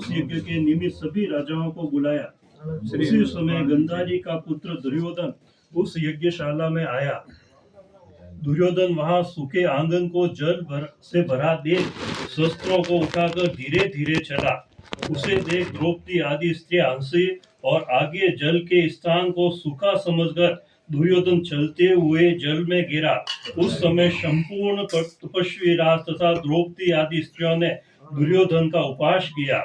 उस यज्ञ के निमित्त सभी राजाओं को बुलाया। उसी समय गंधारी का पुत्र दुर्योधन उस यज्ञशाला में आया। दुर्योधन वहां सूखे आंगन को से भरा देख शस्त्रों को उठाकर धीरे धीरे चला। उसे देख द्रौपदी आदि स्त्रियां हंसी और आगे जल के स्थान को सूखा समझकर दुर्योधन चलते हुए जल में गिरा। उस समय संपूर्ण तपस्वी राज तथा द्रौपदी आदि स्त्रियों ने दुर्योधन का उपास किया।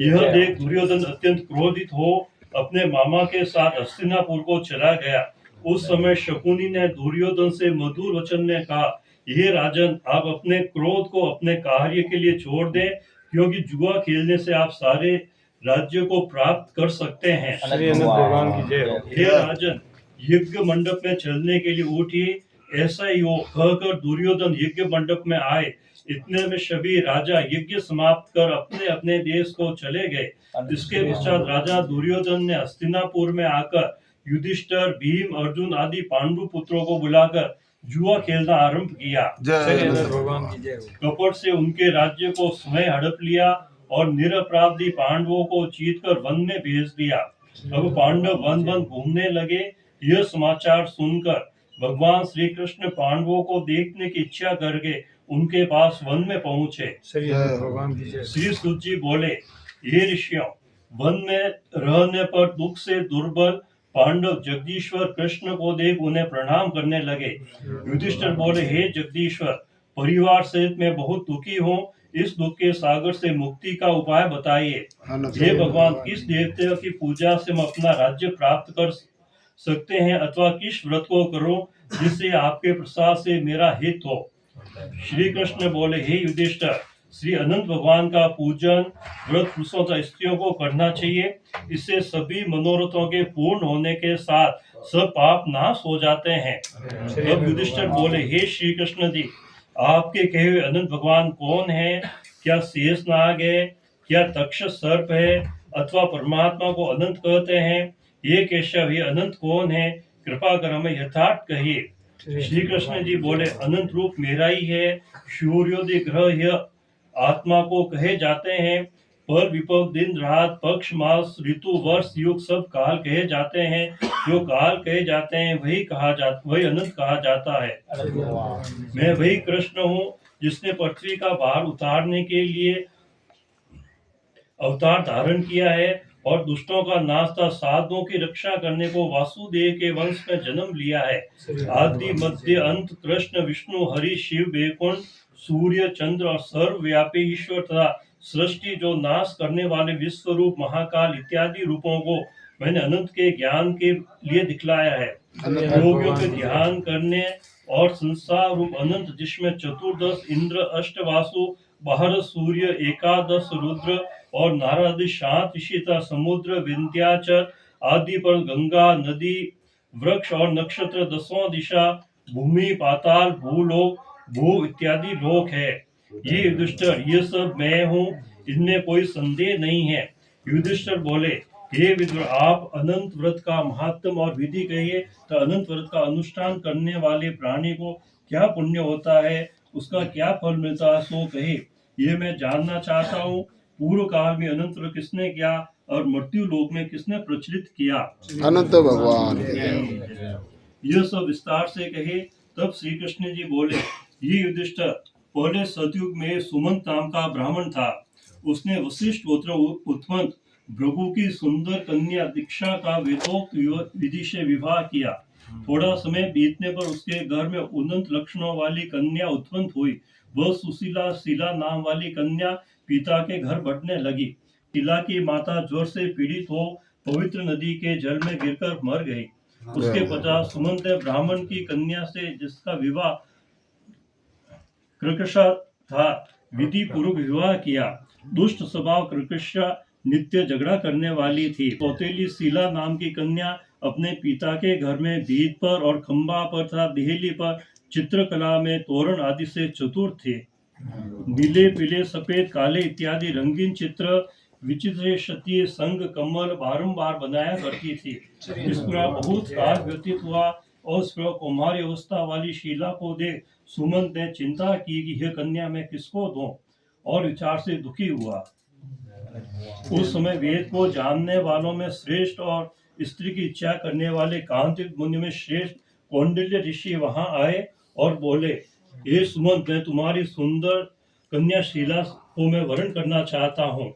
यह देख दुर्योधन अत्यंत क्रोधित हो अपने मामा के साथ हस्तिनापुर को चला गया। उस समय शकुनी ने दुर्योधन से मधुर वचन में कहा, हे राजन, आप अपने क्रोध को अपने कार्य के लिए छोड़ दें, क्योंकि जुआ खेलने से आप सारे राज्य को प्राप्त कर सकते हैं। हे राजन, यज्ञ मंडप में चलने के लिए उठिए। ऐसा ही हो कहकर दुर्योधन यज्ञ मंडप में आए। इतने में सभी राजा यज्ञ समाप्त कर अपने अपने देश को चले गए। इसके पश्चात राजा दुर्योधन ने हस्तिनापुर में आकर युधिष्ठिर, भीम, अर्जुन आदि पांडु पुत्रों को बुलाकर जुआ खेलना आरंभ किया। कपट से उनके राज्य को स्वयं हड़प लिया और निरपराधी पांडवों को जीतकर वन में भेज दिया। अब पांडव वन वन घूमने लगे। यह समाचार सुनकर भगवान श्री कृष्ण पांडवों को देखने की इच्छा करके उनके पास वन में पहुंचे। श्री सूत जी बोले, हे ऋषियों, वन में रहने पर दुख से दुर्बल पांडव जगदीश्वर कृष्ण को देख उन्हें प्रणाम करने लगे। युधिष्ठिर बोले, हे जगदीश्वर, परिवार सहित मैं बहुत दुखी हूँ। इस दुख के सागर से मुक्ति का उपाय बताइए। हे भगवान, किस देवता की पूजा से हम अपना राज्य प्राप्त कर सकते हैं, अथवा किस व्रत को करूं जिससे आपके प्रसाद से मेरा हित हो। श्री कृष्ण बोले, हे युधिष्ठिर, श्री अनंत भगवान का पूजन व्रत पुरुषों तथा स्त्रियों को करना चाहिए। इससे सभी मनोरथों के पूर्ण होने के साथ सब पाप नाश हो जाते हैं। तब युधिष्ठिर बोले, हे श्री कृष्ण जी, आपके कहे हुए अनंत भगवान कौन है? क्या शेषनाग है, क्या तक्षक सर्प है, अथवा परमात्मा को अनंत कहते हैं? ये केशव, ये अनंत कौन है? कृपा कर हमें यथार्थ कहिए। श्री कृष्ण जी बोले, अनंत रूप मेरा ही है। सूर्योदय ग्रह यह आत्मा को कहे जाते हैं। पर विपद, दिन रात, पक्ष, मास, ऋतु, वर्ष, युग सब काल कहे जाते हैं। जो काल कहे जाते हैं वही अनंत कहा जाता है। मैं वही कृष्ण हूँ जिसने पृथ्वी का भार उतारने के लिए अवतार धारण किया है और दुष्टों का नाश तथा साधुओं की रक्षा करने को वासुदेव के वंश में जन्म लिया है। आदि मध्य अंत कृष्ण, विष्णु, हरि, शिव, वैकुंठ, सूर्य, चंद्र और सर्वव्यापी ईश्वर तथा सृष्टि जो नाश करने वाले विश्व रूप, महाकाल इत्यादि रूपों को मैंने अनंत के ज्ञान के लिए दिखलाया है। योगियों के ध्यान करने और संसार रूप अनंत, जिसमें चतुर्दश इंद्र, अष्टवासु, 12 सूर्य, 11 रुद्र और नारद, शांत शीता, समुद्र, विंध्याचल आदि पर गंगा, नदी, वृक्ष और नक्षत्र, 10 दिशा, भूमि, पाताल, भूलोक, भू इत्यादि लोक है। ये युधिष्ठिर, ये सब मैं हूँ, इनमें कोई संदेह नहीं है। युधिष्ठिर बोले, हे विदुर, आप अनंत व्रत का महात्म और विधि कहिए। तो अनंत व्रत का अनुष्ठान करने वाले प्राणी को क्या पुण्य होता है, उसका क्या फल मिलता है, सो कहे। ये मैं जानना चाहता हूँ, पूर्व काल में अनंत व्रत किसने किया और मृत्यु लोक में किसने प्रचलित किया? अनंत भगवान। यह सब विस्तार से कहे। तब श्री कृष्ण जी बोले, ये युधिष्ठिर, पहले सतयुग में सुमंत नाम का ब्राह्मण था। उसने वशिष्ठ गोत्र उत्मंत भृगु की सुंदर कन्या दीक्षा का वेदोक्त विधि से विवाह किया। थोड़ा समय बीतने पर उसके घर में उन्नत लक्षणों वाली कन्या उत्पन्न हुई। वह सुशीला शीला नाम वाली कन्या पिता के घर बढ़ने लगी। शीला की माता ज्वर से पीड़ित हो पवित्र नदी के जल में गिरकर मर गई। उसके पश्चात सुमंत ने ब्राह्मण की कन्या से, जिसका विवाह कृकशा था, विधि पूर्वक विवाह किया। दुष्ट स्वभाव कृकशा नित्य झगड़ा करने वाली थी। सौतेली शीला नाम की कन्या अपने पिता के घर में भीत पर और खंबा पर तथा देहली पर चित्रकला में तोरण आदि से चतुर थे। नीले, पीले, सफेद, काले इत्यादि रंगीन चित्र विचित्र शतीय संग कमल बारंबार बनाया करती थी। इस प्रकार बहुत काल व्यतीत हुआ और इस प्रकार कुमारी अवस्था वाली शीला को देख सुमंत ने चिंता की कि यह कन्या मैं किसको दूं, और विचार से दुखी हुआ। उस समय वेद को जानने वालों में श्रेष्ठ और स्त्री की इच्छा करने वाले कांतिक मुनि में श्रेष्ठ कौंडिल्य ऋषि वहां आए और बोले, हे सुमंत, मैं तुम्हारी सुंदर कन्या शीला को मैं वरण करना चाहता हूँ।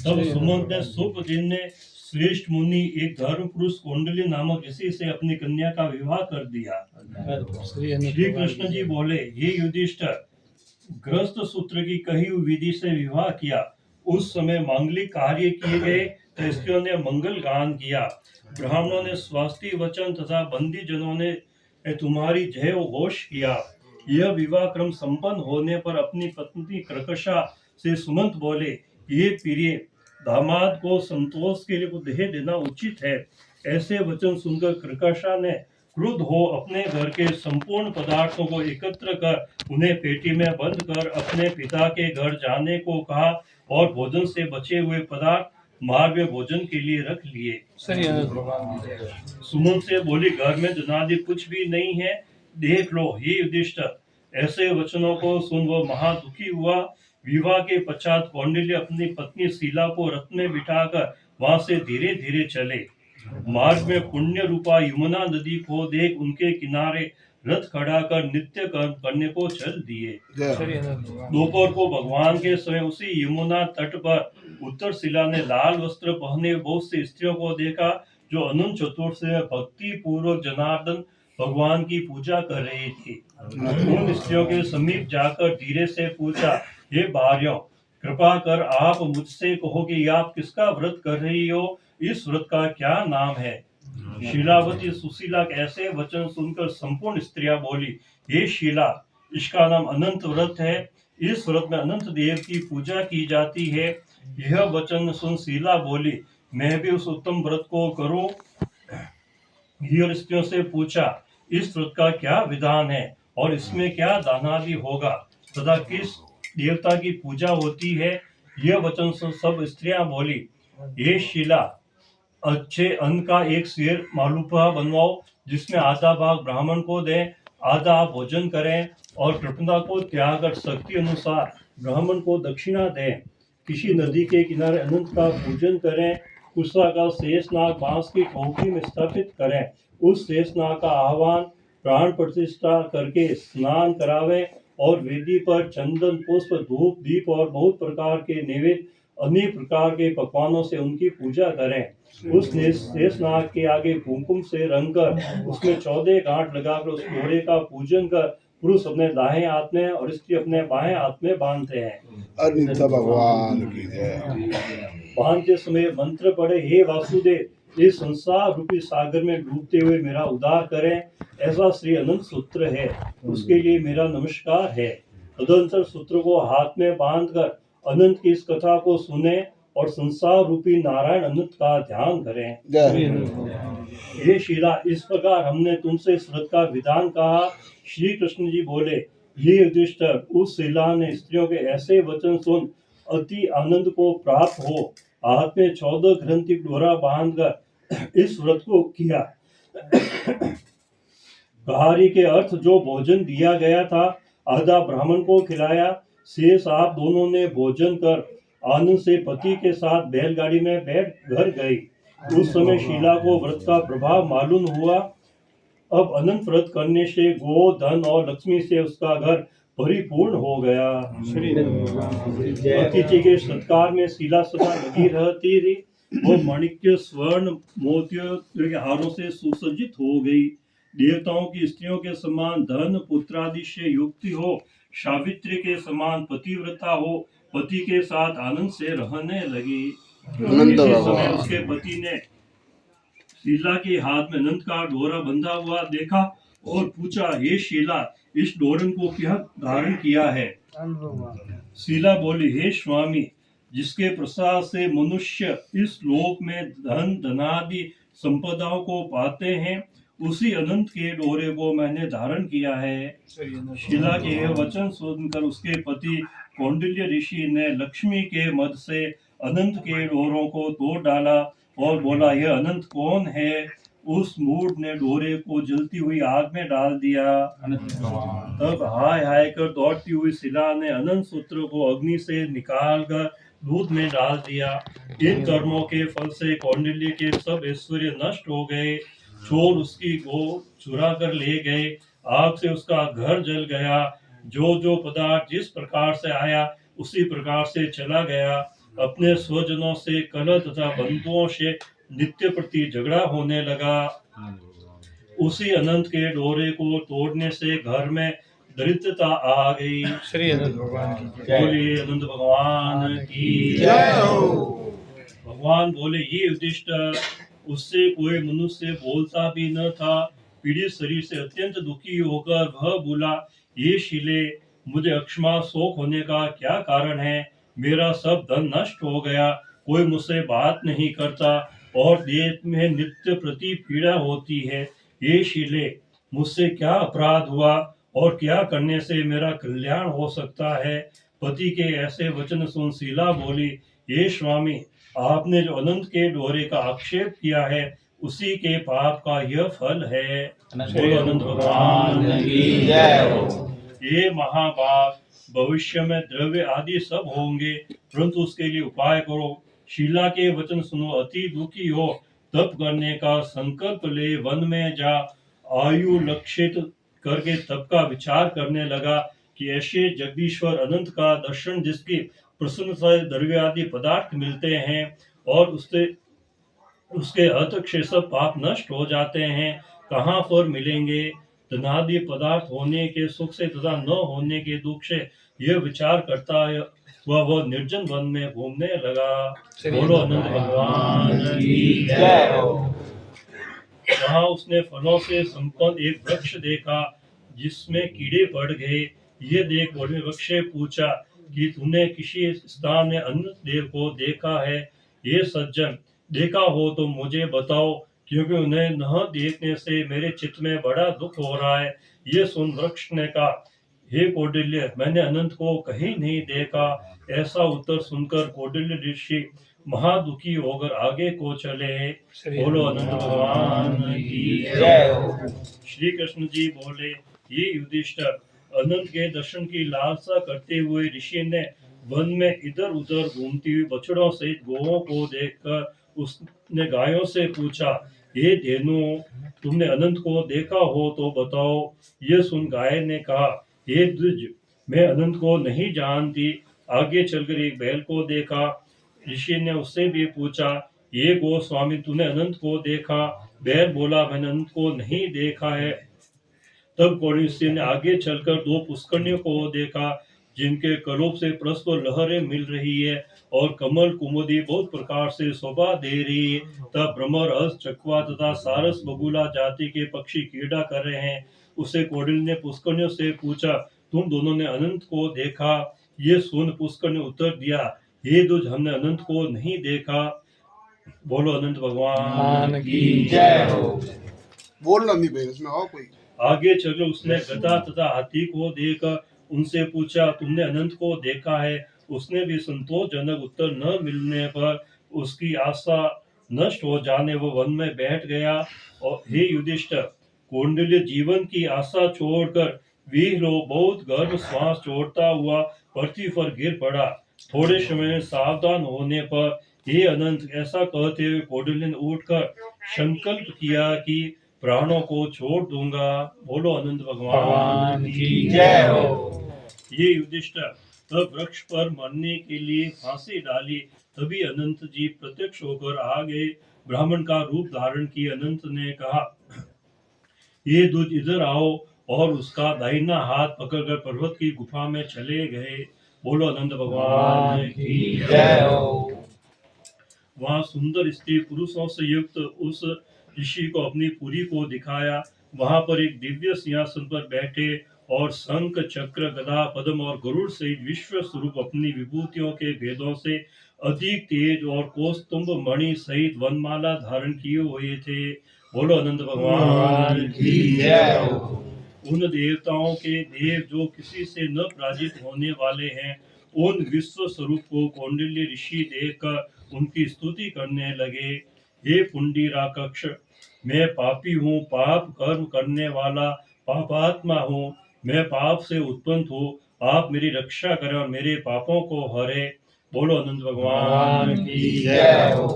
तब सुमंत ने शुभ दिन ने श्रेष्ठ मुनि एक धर्म पुरुष कौंडिल्य नामक ऋषि से अपनी कन्या का विवाह कर दिया। श्री कृष्ण जी बोले, हे युधिष्ठिर, ग्रस्त सूत्र की कही हुई विधि से विवाह किया। उस समय मांगलिक कार्य किए गए तो स्त्रियों ने मंगल गान किया, ब्राह्मणों ने स्वास्थ्य वचन तथा बंदी जनों ने तुम्हारी जय घोष किया। यह विवाह क्रम संपन्न होने पर अपनी पत्नी कृकशा से सुमंत बोले, ये प्रिय, दामाद को संतोष के लिए कुछ दे देना उचित है। ऐसे वचन सुनकर कृकशा ने क्रुद्ध हो अपने घर के संपूर्ण पदार्थों को एकत्र कर उन्हें पेटी में बंद कर अपने पिता के घर जाने को कहा और भोजन से बचे हुए पदार्थ मार्ग में भोजन के लिए रख लिए। सुमन से बोली, घर में धनादि कुछ भी नहीं है, देख लो। हे युधिष्ठिर, ऐसे वचनों को सुन वो महादुखी हुआ। विवाह के पश्चात कौंडिल्य अपनी पत्नी शीला को रथ में बिठाकर वहां से धीरे धीरे चले। मार्ग में पुण्य रूपा यमुना नदी को देख उनके किनारे रथ खड़ा कर नित्य कर्म करने को चल दिए। दोपहर को भगवान के समय उसी यमुना तट पर उत्तर शिला ने लाल वस्त्र पहने बहुत सी स्त्रियों को देखा जो अनंत चतुर्दशी में भक्ति पूर्वक जनार्दन भगवान की पूजा कर रही थी। उन स्त्रियों के समीप जाकर धीरे से पूछा, हे भार्यों, कृपा कर आप मुझसे कहो कि आप किसका व्रत कर रही हो, इस व्रत का क्या नाम है। शीलावती सुशीला के ऐसे वचन सुनकर संपूर्ण स्त्रियां बोली, हे शीला, इसका नाम अनंत व्रत है। इस व्रत में अनंत देव की पूजा की जाती है। यह वचन सुन शीला बोली, मैं भी उस उत्तम व्रत को करूं। और स्त्रियों से पूछा, इस व्रत का क्या विधान है और इसमें क्या दानादि होगा तथा किस देवता की पूजा होती है। यह वचन सुन सब स्त्रियां बोली, ये शीला, अच्छे अन्न का एक शेर मालूपा बनवाओ जिसमें आधा भाग ब्राह्मण को दें, आधा आप भोजन करें और कृपणता को त्याग कर शक्ति अनुसार ब्राह्मण को दक्षिणा दें। किसी नदी के किनारे अनंत का पूजन करें। कुशा का शेषनाग बांस की खोपड़ी में स्थापित करें। उस शेषनाग का आह्वान प्राण प्रतिष्ठा करके स्नान करावे और वेदी पर चंदन पुष्प धूप दीप और बहुत प्रकार के नैवेद्य अनेक प्रकार के पकवानों से उनकी पूजा करें। उस शेषनाग के आगे कुमकुम से रंग कर उसमें 14 गांठ लगाकर उस घोड़े का पूजन कर पुरुष अपने दाएं हाथ में और स्त्री अपने बाएं हाथ में बांधते हैं। भगवान की जय। बांधते समय मंत्र पढ़े, हे वासुदेव, इस संसार रूपी सागर में डूबते हुए मेरा उद्धार करें, ऐसा श्री अनंत सूत्र है, उसके लिए मेरा नमस्कार है। तदंतर सूत्र को हाथ में बांधकर अनंत की इस कथा को सुने और संसार रूपी नारायण अनंत का ध्यान करें। हे शीला, इस प्रकार हमने तुमसे इस व्रत का विधान कहा। श्री कृष्ण जी बोले, ये युधिष्ठिर, उस शीला ने स्त्रियों के ऐसे वचन सुन अति आनंद को प्राप्त हो हाथ में 14 ग्रंथि डोरा बांधकर इस व्रत को किया। कहारी के अर्थ जो भोजन दिया गया था आधा ब्राह्मण को खिलाया, शेष आप दोनों ने भोजन कर आनंद से पति के साथ बैलगाड़ी में बैठ घर गई। उस समय शीला को व्रत का प्रभाव मालूम हुआ। अब अनंत व्रत करने से गो धन और लक्ष्मी से उसका घर परिपूर्ण हो गया। अतिथि के सत्कार में शीला सदा लगी रहती थी। वो माणिक्य स्वर्ण मोतियों के हारों से सुसज्जित हो गई। देवताओं की स्त्रियों के समान धन पुत्र आदि से युक्त हो, सावित्री के समान पतिव्रता हो, पति के साथ आनंद से रहने लगी। इसी समय उसके पति ने शीला के हाथ में अनंत का डोरा बंधा हुआ देखा और पूछा, हे शीला, इस डोरन को क्या धारण किया है। शीला बोली, हे स्वामी, जिसके प्रसाद से मनुष्य इस लोक में धन धनादि संपदाओं को पाते हैं, उसी अनंत के डोरे को मैंने धारण किया है। शीला के यह वचन सुनकर उसके पति कौंडिल्य ऋषि ने लक्ष्मी के मद से अनंत के डोरों को तोड़ डाला और बोला, यह अनंत कौन है। उस मूढ़ ने डोरे को जलती हुई आग में डाल दिया। तब हाय हाय कर दौड़ती हुई शीला ने अनंत सूत्र को अग्नि से निकाल कर दूध में डाल दिया। इन कर्मों के फल से कौंडिल्य के सब ऐश्वर्य नष्ट हो गए। चोर उसकी गो चुरा कर ले गए। आग से उसका घर जल गया। जो जो पदार्थ जिस प्रकार से आया उसी प्रकार से चला गया। अपने स्वजनों से कलह तथा बंधुओं से नित्य प्रति झगड़ा होने लगा। उसी अनंत के डोरे को तोड़ने से घर में दरिद्रता आ गई। श्री अनंत भगवान की जय। बोलिए अनंत भगवान की जय हो। भगवान बोले, ये युधिष्ठिर, उससे कोई मनुष्य बोलता भी न था। पीड़ित शरीर से अत्यंत दुखी होकर वह बोला, ये शिले, मुझे अक्षमा शोक होने का क्या कारण है? मेरा सब धन नष्ट हो गया, कोई मुझसे बात नहीं करता और देह में नित्य प्रति पीड़ा होती है। ये शिले, मुझसे क्या अपराध हुआ और क्या करने से मेरा कल्याण हो सकता है? पति के ऐसे वचन सुन शीला बोली, ये स्वामी, आपने जो अनंत के डोरे का आक्षेप किया है उसी के पाप का यह फल है। बोलो अनंत भगवान की जय हो। ये महापाप भविष्य में द्रव्य आदि सब होंगे, परंतु उसके लिए उपाय करो। शीला के वचन सुनो, अति दुखी हो तप करने का संकल्प ले वन में जा। आयु लक्षित करके तप का विचार करने लगा कि ऐसे जगदीश्वर अनंत का दर्शन जिसकी प्रसन्नता से द्रव्य आदि पदार्थ मिलते हैं और उसके हतक्षय सब पाप नष्ट हो जाते हैं, कहाँ पर मिलेंगे? धनादि पदार्थ होने के सुख से तथा न होने के दुख से यह विचार करता है वह निर्जन वन में घूमने लगा। बोलो अनंत भगवान की जय हो। वहां उसने फलों से संपन्न एक वृक्ष देखा जिसमें कीड़े पड़ गए। ये देख वृक्ष से पूछा कि तूने किसी स्थान में अनंत देव को देखा है? ये सज्जन, देखा हो तो मुझे बताओ, क्योंकि उन्हें न देखने से मेरे चित्त में बड़ा दुख हो रहा है। ये सुन वृक्ष ने कहा, हे कौटिल्य, मैंने अनंत को कहीं नहीं देखा। ऐसा उत्तर सुनकर कौटिल्य ऋषि महादुखी होकर आगे को चले। बोलो अनंत भगवान की जय हो। श्री कृष्ण जी बोले, ये युधिष्ठिर, अनंत के दर्शन की लालसा करते हुए ऋषि ने वन में इधर उधर घूमती हुई बछड़ों सहित गौओं को देखकर उसने गायों से पूछा, हे धेनु, तुमने अनंत को देखा हो तो बताओ। ये सुन गाय ने कहा, हे द्विज, मैं अनंत को नहीं जानती। आगे चलकर एक बैल को देखा। ऋषि ने उससे भी पूछा, ये गोस्वामी, तूने अनंत को देखा? बैल बोला, मैंने अनंत को नहीं देखा है। तब कौरवी ने आगे चलकर दो पुष्करनियों को देखा जिनके करोप से परस्पर लहरें मिल रही है और कमल कुमुदी बहुत प्रकार से शोभा दे रही है। तब भ्रमर, हंस, चकवा तथा सारस बगुला जाति के पक्षी क्रीड़ा कर रहे हैं। उसे कौडिल ने पुष्करनियों से पूछा, तुम दोनों ने अनंत को देखा? ये सुन पुष्कर ने उत्तर दिया, हे दुज, हमने अनंत को नहीं देखा। बोलो अनंत भगवान की जय हो। बोलना नहीं भाई, इसमें और कोई। आगे चलो उसने गधा तथा हाथी को देखकर उनसे पूछा, तुमने अनंत को देखा है? उसने भी संतोषजनक उत्तर न मिलने पर उसकी आशा नष्ट हो जाने वो वन में बैठ गया। और हे युधिष्ठिर, कौंडिल्य जीवन की आशा छोड़कर वीर लोग बहुत गर्भ श्वास छोड़ता हुआ पृथ्वी पर गिर पड़ा। थोड़े समय में सावधान होने पर, हे अनंत, ऐसा कहते हुए कौंडिल्य ने उठकर संकल्प किया कि प्राणों को छोड़ दूंगा। बोलो अनंत भगवान की जय हो। ये युधिष्ठिर, तब वृक्ष पर मरने के लिए फांसी डाली। तभी अनंत जी प्रत्यक्ष होकर आ गए। ब्राह्मण का रूप धारण किए अनंत ने कहा, ये दूज, इधर आओ, और उसका दाहिना हाथ पकड़कर पर्वत की गुफा में चले गए। बोलो अनंत भगवान की जय हो। वहां सुंदर स्त्री पुरुषों से युक्त उस ऋषि को अपनी पुरी को दिखाया। वहां पर एक दिव्य सिंहासन पर बैठे और शंख, चक्र, गदा, पद्म और गरुड़ सहित विश्व स्वरूप अपनी विभूतियों के भेदों से अधिक तेज और कौस्तुभ मणि सहित वनमाला धारण किए हुए थे। बोलो अनंत भगवान की जय हो। उन देवताओं के देव जो किसी से न पराजित होने वाले हैं, उन विश्व स्वरूप को कौंडिल्य ऋषि देखकर उनकी स्तुति करने लगे। हे पुंडरीकाक्ष, मैं पापी हूँ, पाप कर्म करने वाला पापात्मा हूँ। मैं पाप से उत्पन्न हूँ। आप मेरी रक्षा करें और मेरे पापों को हरे। बोलो अनंत भगवान की जय हो।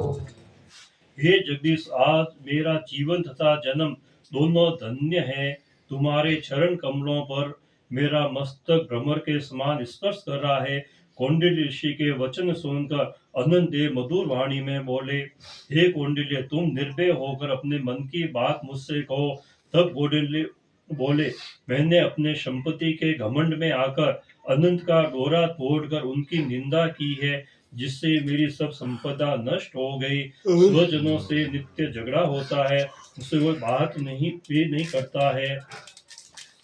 हे जगदीश, आज मेरा जीवन तथा जन्म दोनों धन्य है। तुम्हारे चरण कमलों पर मेरा मस्तक भ्रमर के समान स्पर्श कर रहा है। कौंडिल्य ऋषि के वचन सुनकर अनंत देव मधुर वाणी में बोले, हे कौंडिल्य, तुम निर्भय होकर अपने मन की बात मुझसे कहो। तब कौंडिल्य बोले, मैंने अपने संपत्ति के घमंड में आकर अनंत का डोरा तोड़कर उनकी निंदा की है, जिससे मेरी सब संपदा नष्ट हो गई। स्वजनों से नित्य झगड़ा होता है, उससे वो बात नहीं करता है।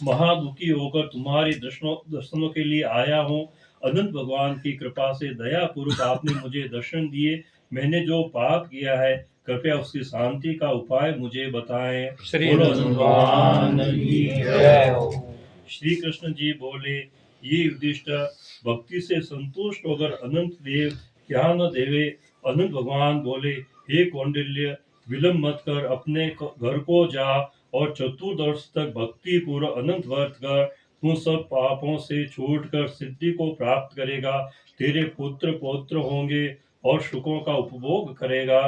महादुखी होकर तुम्हारे दर्शनों के लिए आया हूँ। अनंत भगवान की कृपा से दया पूर्वक आपने मुझे दर्शन दिए। मैंने जो पाप किया है, कृपया उसकी शांति का उपाय मुझे बताएं। श्री बोलो अनंत अनंत भगवान भगवान की की जय हो। श्री कृष्ण जी बोले, ये युधिष्ठिर, भक्ति से संतुष्ट होकर अनंत देव क्या न देवे। अनंत भगवान बोले, हे कौंडिल्य, विलंब मत कर, अपने घर को जा और चतुर्दश तक भक्ति पूर्व अनंत व्रत कर। तू सब पापों से छूटकर सिद्धि को प्राप्त करेगा। तेरे पुत्र पौत्र होंगे और सुखों का उपभोग करेगा।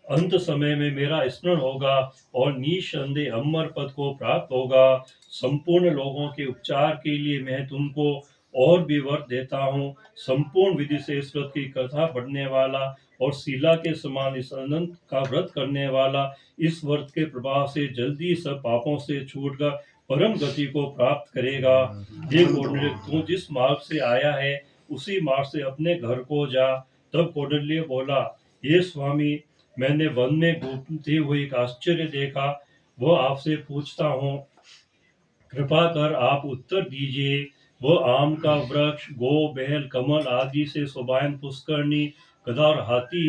अंत समय में मेरा स्मरण होगा और निसंदेह अमर पद को प्राप्त होगा। संपूर्ण लोगों के उपचार के लिए मैं तुमको और भी वर देता हूँ। संपूर्ण विधि से इस व्रत की कथा पढ़ने वाला और शिला के समान इस अनंत का व्रत करने वाला इस व्रत के प्रभाव से जल्दी सब पापों से छूटकर परम गति को प्राप्त करेगा। हे कौंडिल्य, तू जिस मार्ग से आया है उसी मार्ग से अपने घर को जा। तब कौंडिल्य बोला, हे स्वामी, मैंने वन में घूमते हुए एक आश्चर्य देखा, वह आपसे पूछता हूँ, कृपा कर आप उत्तर दीजिए। वह आम का वृक्ष, गो, बैल, कमल आदि से शोभायमान पुष्करणी, गधा और हाथी,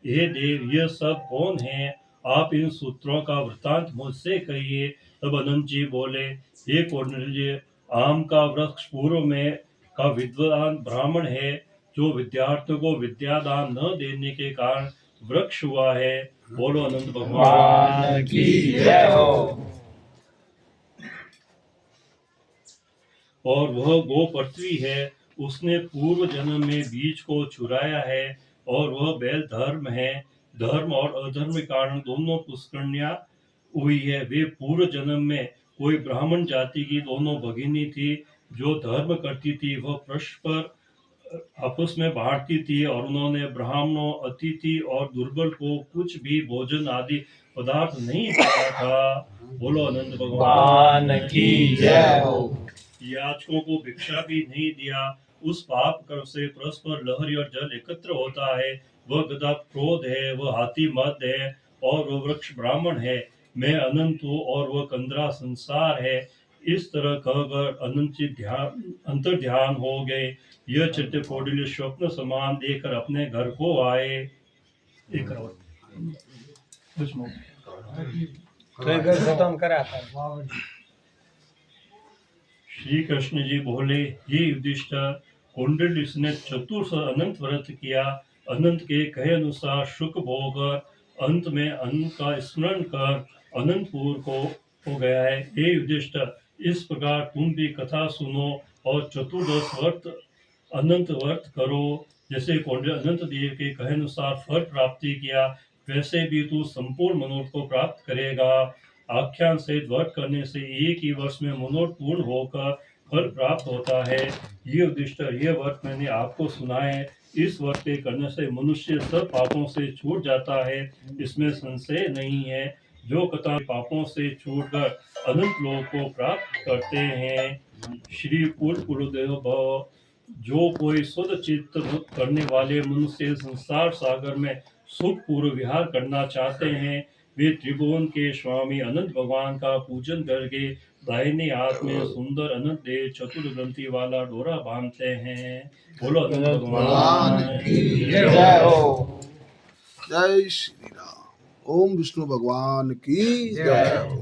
हे देव, यह सब कौन है? आप इन सूत्रों का वृतांत मुझसे कहिए। तब अनंत जी बोले, हे कौंडिल्य, आम का वृक्ष पूर्व में का विद्वान ब्राह्मण है, जो विद्यार्थियों को विद्यादान न देने के कारण वृक्ष हुआ है। बोलो अनंत भगवान की जय हो। और वह गो पृथ्वी है, उसने पूर्व जन्म में बीज को चुराया है। और वह बैल धर्म है, धर्म और अधर्म के कारण दोनों पुष्करणियां हुई है। वे पूर्व जन्म में कोई ब्राह्मण जाति की दोनों भगिनी थी, जो धर्म करती थी। वह परस्पर आपस में बांटती थी और उन्होंने ब्राह्मणों, अतिथि और दुर्बल को कुछ भी भोजन आदि पदार्थ नहीं दिया था। बोलो अनंत भगवान की जय हो। याचकों को भिक्षा भी नहीं दिया। उस पाप कर्म से परस्पर लहरी और जल एकत्र होता है। वह गधा क्रोध है, वह हाथी मद है और वह वृक्ष ब्राह्मण है। मैं अनंत हूँ और वह कंदरा संसार है। इस तरह कहकर अनंत जी अंतर ध्यान हो गए। यह चित्र कौंडिल्य स्वप्न समान देखकर अपने घर को आए। एक और श्री कृष्ण जी बोले, ये युधिष्ठिर, कौंडिल्य ने चतुर्थ अनंत व्रत किया। अनंत के कहे अनुसार सुख भोग अंत में अनंत का स्मरण कर अनंतपुर को हो गया है। हे युधिष्ठिर, इस प्रकार तुम भी कथा सुनो और चतुर्दश व्रत अनंत व्रत करो। जैसे कौंडिल्य अनंत देव के कहे अनुसार फल प्राप्ति किया, वैसे भी तू संपूर्ण मनोरथ को प्राप्त करेगा। आख्यान सहित व्रत करने से एक ही वर्ष में मनोरथ पूर्ण होकर फल प्राप्त होता है। ये युधिष्ठिर, ये व्रत मैंने आपको सुनाए। इस व्रत के करने से मनुष्य सब पापों से छूट जाता है, इसमें संशय नहीं है। जो कथा पापों से छूटकर अनंत लोक को प्राप्त करते हैं। श्री कुलदेव भव। जो कोई शुद्ध चित्त करने वाले मनुष्य संसार सागर में सुख पूर्व विहार करना चाहते हैं, वे त्रिभुवन के स्वामी अनंत भगवान का पूजन करके दाहिने हाथ में सुंदर अनंत देव चतुर्ग्रंथि वाला डोरा बांधते हैं। बोलो अनंत भगवान की जय हो। जय श्री राम। ओम विष्णु भगवान की जय हो।